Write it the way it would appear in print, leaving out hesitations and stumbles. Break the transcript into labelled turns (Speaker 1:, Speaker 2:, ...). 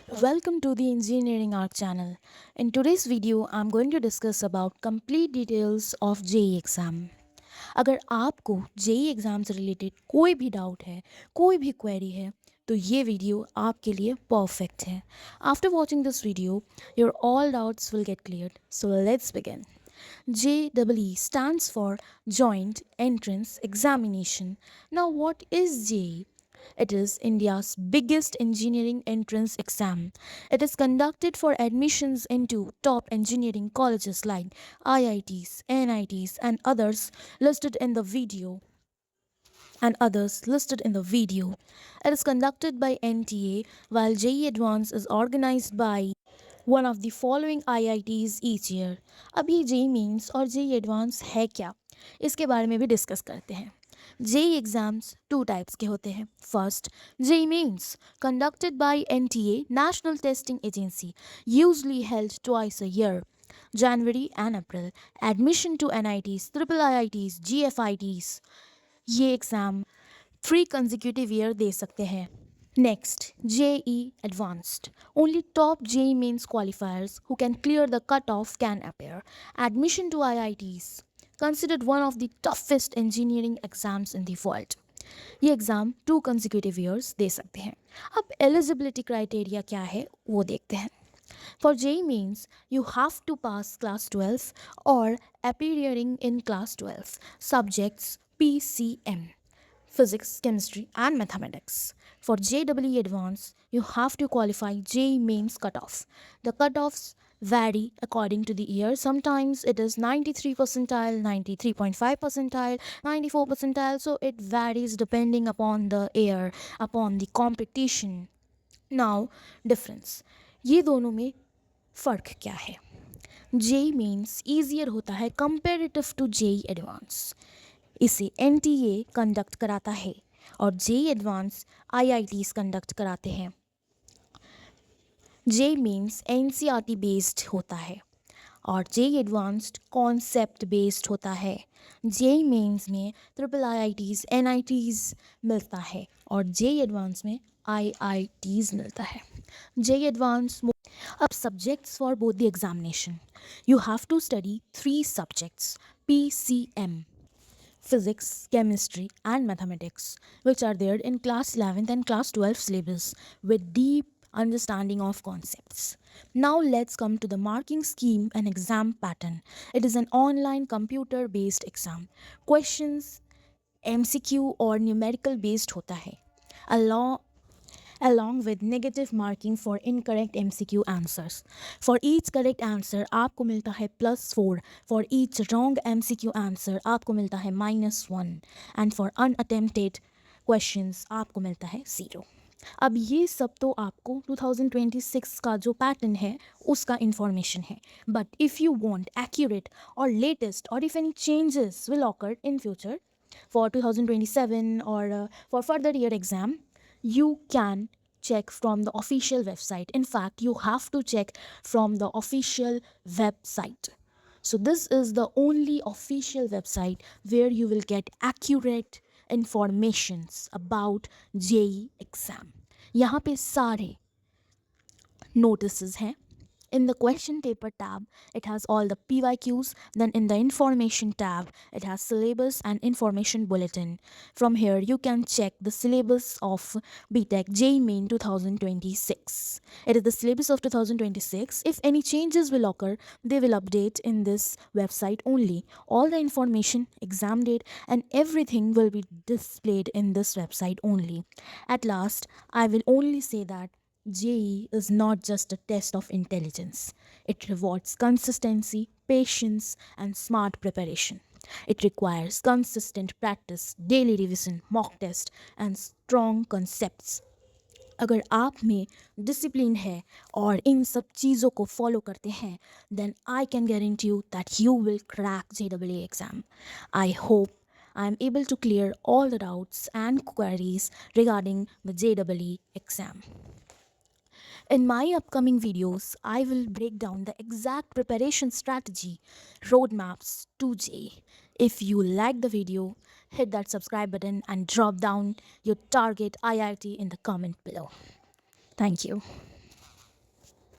Speaker 1: Welcome to the Engineering Arc channel. In today's video, I'm going to discuss about complete details of JEE exam. अगर आपको JEE exam से related कोई भी doubt है, कोई भी क्वेरी है, तो ये वीडियो आपके लिए परफेक्ट है. After watching this video, your all doubts will get cleared. So let's begin. JEE stands for Joint Entrance Examination. Now, what is JEE? It is India's biggest engineering entrance exam. It is conducted for admissions into top engineering colleges like IITs, NITs, and others listed in the video. It is conducted by NTA, while JEE Advance is organized by one of the following IITs each year. अब ये JEE Mains और JEE Advance है क्या, इसके बारे में भी discuss करते हैं. JEE एग्जाम्स टू टाइप्स के होते हैं. First, JEE Mains conducted by NTA, National Testing Agency, usually held twice a year, January and April. Admission to NITs, triple IITs, GFITs, ये एग्ज़ाम 3 consecutive year दे सकते हैं. Next, JEE Advanced. Only top JEE Mains qualifiers who can clear the cutoff can appear. Admission to IITs, considered one of the toughest engineering exams in the world. ये exam 2 consecutive years दे सकते हैं. अब eligibility criteria क्या है वो देखते हैं. For JEE Mains, you have to pass class 12 or appearing in class 12 subjects PCM, physics, chemistry, and mathematics. For JEE Advanced, you have to qualify JEE Mains cutoff. The cutoffs vary according to the year. Sometimes it is 93 percentile, 93.5 percentile, 94 percentile. So it varies depending upon the year, upon the competition. Now, difference. ये दोनों में फ़र्क क्या है? JEE Mains easier होता है comparative to JEE Advance. इसे NTA conduct कराता है और JEE Advance IITs कंडक्ट कराते हैं. JEE Mains NCERT बेस्ड होता है और JEE Advanced कॉन्सेप्ट बेस्ड होता है. JEE Mains में ट्रिपल IITs, NITs मिलता है और JEE Advanced में IITs मिलता है. JEE Advanced अब subjects for both the examination. You have to study 3 subjects PCM, physics, chemistry, and mathematics, which are there in class 11th and class 12 syllabus with deep understanding of concepts. Now let's come to the marking scheme and exam pattern. It is an online computer based exam. Questions MCQ और numerical based होता है along with negative marking for incorrect MCQ answers. For each correct answer आपको मिलता है +4. For each wrong MCQ answer आपको मिलता है -1. And for unattempted questions आपको मिलता है 0. अब ये सब तो आपको 2026 का जो पैटर्न है उसका इंफॉर्मेशन है. But if you want accurate और लेटेस्ट और if any changes will occur in future for 2027 or for further year exam, you can check from the official website. In fact, you have to check from the official website. So this is the only official website where you will get accurate informations about JEE exam. यहाँ पे सारे notices हैं. In the question paper tab, it has all the PYQs. Then in the information tab, it has syllabus and information bulletin. From here, you can check the syllabus of BTech JEE Main 2026. It is the syllabus of 2026. If any changes will occur, they will update in this website only. All the information, exam date, and everything will be displayed in this website only. At last, I will only say that JEE is not just a test of intelligence. It rewards consistency, patience, and smart preparation. It requires consistent practice, daily revision, mock test, and strong concepts. अगर आप में discipline है और इन सब चीज़ों को follow करते हैं, then I can guarantee you that you will crack JEE exam. I hope I am able to clear all the doubts and queries regarding the JEE exam. In my upcoming videos, I will break down the exact preparation strategy, roadmaps to JEE. If you like the video, hit that subscribe button and drop down your target IIT in the comment below. Thank you.